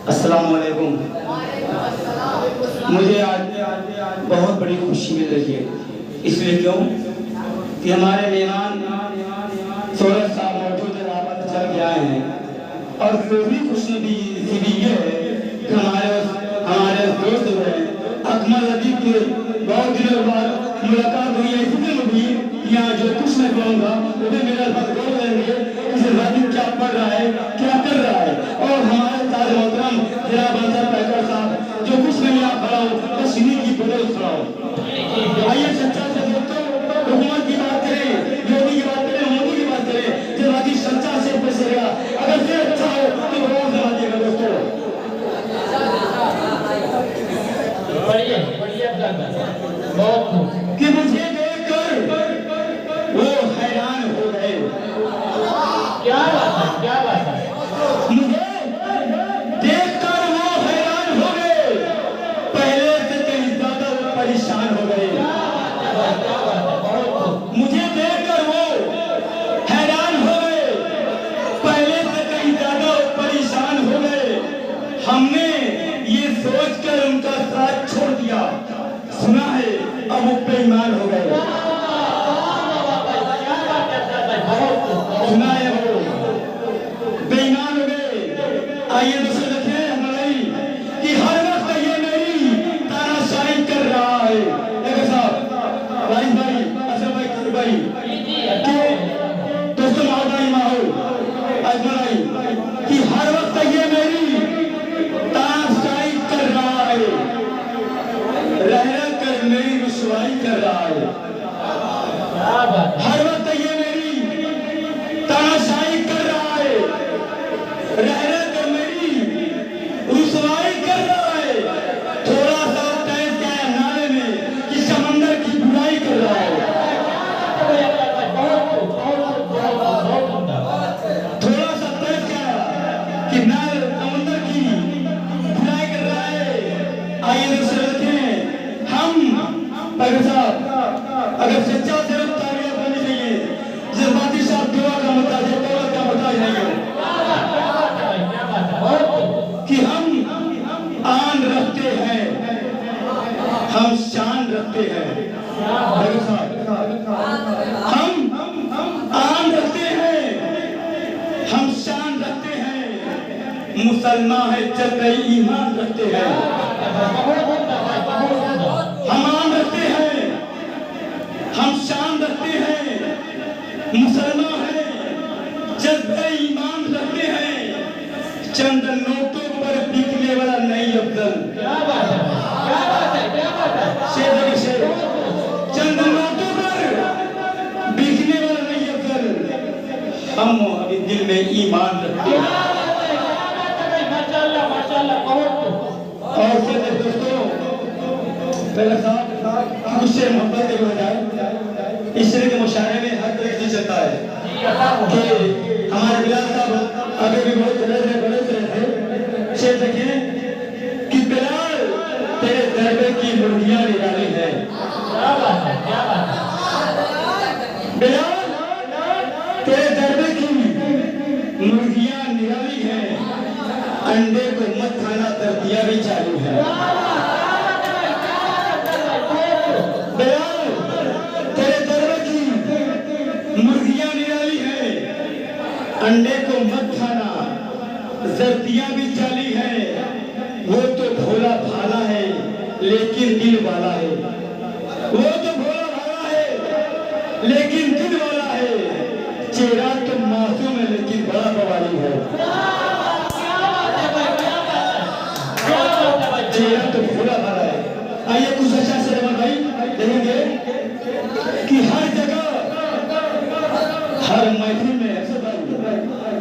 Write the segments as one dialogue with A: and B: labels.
A: अस्सलाम वालेकुम। मुझे आज बहुत बड़ी खुशी मिल रही है, इसलिए क्यों कि हमारे मेहमान सूरज साहब मौजूद है, आप चल के आए हैं। और जो भी खुशनसीबी भी ये है कि हमारे दोस्त जो है अकमल अदीब के बहुत दिनों बाद मुलाकात हुई है, इसलिए भी यहाँ जो कुछ मैं कहूँगा वो भी मेरे पास गौर करेंगे कि राजीव क्या पढ़ रहा है, क्या कर रहा है। और हमारे ताज मोहतरम जनाब अंसर पैकर साहब जो कुछ मैं यहाँ खड़ा हूँ बस इन्हीं की बदौलत खड़ा हूँ। आइए सच्चा से दोस्तों हुकूमत की बात करें, योगी की बात करें, मोदी की बात करें, जब राजीव सच्चा से बचेगा, अगर से अच्छा हो तो बहुत समझिएगा दोस्तों। कि मुझे देखकर वो हैरान हो गए।
B: क्या बात है
A: मुझे देखकर वो हैरान हो गए, पहले से कहीं ज्यादा परेशान हो गए। मुझे देखकर वो हैरान हो गए, पहले से कहीं ज्यादा परेशान हो गए। हमने ये सोचकर उनका साथ छोड़ दिया, सुना है अब वो बेईमान हो गए। सुना है वो बेईमान हो गए। आइए दूसरे देखें हमारी कि हर वक्त ये मेरी तानाशाही कर रहा है। देखो साहब राइस भाई, असर भाई, कपूर भाई कि दोस्तों माहौल माहौल अजमल भाई कि हर वक्त ये मेरी तानाशाही कर रहा है, रह कर मेरी रुसवाई कर रहा है। हर वक्त ये मेरी तानाशाही कर रहा है, रह कर मेरी रुसवाई कर रहा है। थोड़ा सा तैर क्या है नाले में कि समंदर की बुराई कर रहा है। थोड़ा सा तैर क्या कि नाल समंदर की बुराई कर रहा है। आइए दूसरे देखें हम पैगर साहब अगर सच्चा सिर्फ तालियां बनी चाहिए, जज्बाती साहब दुआ का मुद्दा है, दौलत का मुद्दा नहीं है कि हम आन रखते हैं, हम शान रखते हैं। पैगर साहब हम आन रखते हैं, हम शान रखते हैं। मुसलमान है चल गई ईमान रखते हैं। हम आन रखते हैं, हम शान रखते हैं, मुसलमान है जज्बे ईमान रखते हैं। चंद नोटों पर बिकने वाला नहीं अफजल। शेर चंद नोटों पर बिकने वाला नहीं अफजल। हम अभी दिल में ईमान रखते हैं। और फिर दोस्तों पहले साहब मुझसे मोहब्बत के बजाय इस तरह के मुशायरे में हर तरह से चलता है कि हमारे बिलाल साहब आगे भी बहुत बड़े थे। शेर देखें कि बिलाल तेरे दरबे की मुर्गियां निराली है। बिलाल तेरे दरबे की मुर्गियां निराली है, अंडे को मत खाना तरबिया भी चालू है। मुर्गियां निराली है, अंडे को मत खाना, जर्दियां भी चाली है। वो तो भोला भाला है लेकिन दिल वाला है। वो तो भोला भाला है लेकिन दिल वाला है। चेहरा तो मासूम है लेकिन बड़ा बवाली है। चेहरा तो भोला भाला है। आइए कुछ अच्छा से भाई देखेंगे कि हर जगह हर महफिल में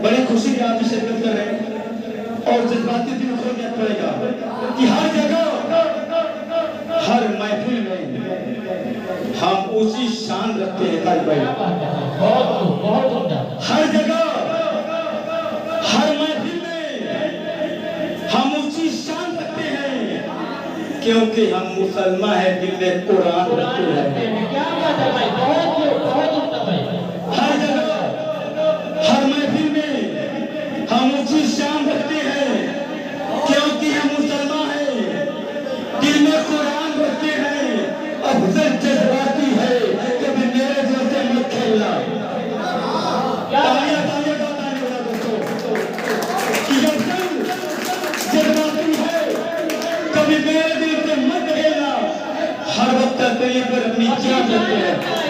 A: बड़ी खुशी की आप शिरकत कर रहे हैं और जज्बाती दिल खोलना पड़ेगा कि हर जगह हर महफिल में हम उसी शान रखते हैं। भाई हर जगह हर महफिल में हम उसी शान रखते हैं क्योंकि हम मुसलमान हैं, दिल में कुरान रखते हैं। हर जगह हर महफिल में हम ऊंची शान रखते हैं दिल में कुरान बसते हैं और हुस्न जज्बाती है, कभी मेरे जैसे मत खेलना। तालियां तालियां का तालियां बजा दोस्तों कि हुस्न जज्बाती है, कभी मेरे दिल से मत खेलना। हर वक्त तेरे पर अपनी जान देते हैं।